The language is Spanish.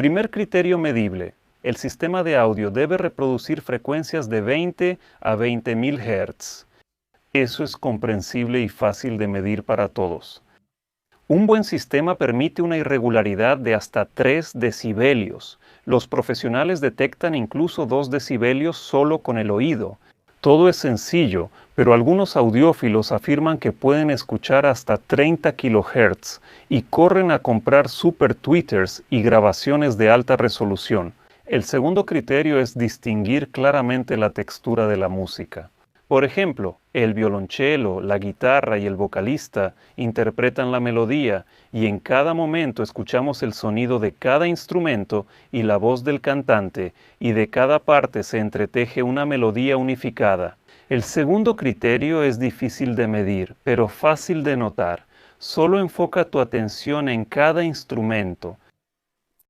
Primer criterio medible. El sistema de audio debe reproducir frecuencias de 20 a 20.000 Hz. Eso es comprensible y fácil de medir para todos. Un buen sistema permite una irregularidad de hasta 3 decibelios. Los profesionales detectan incluso 2 decibelios solo con el oído. Todo es sencillo, pero algunos audiófilos afirman que pueden escuchar hasta 30 kHz y corren a comprar super tweeters y grabaciones de alta resolución. El segundo criterio es distinguir claramente la textura de la música. Por ejemplo, el violonchelo, la guitarra y el vocalista interpretan la melodía y en cada momento escuchamos el sonido de cada instrumento y la voz del cantante, y de cada parte se entreteje una melodía unificada. El segundo criterio es difícil de medir, pero fácil de notar. Solo enfoca tu atención en cada instrumento.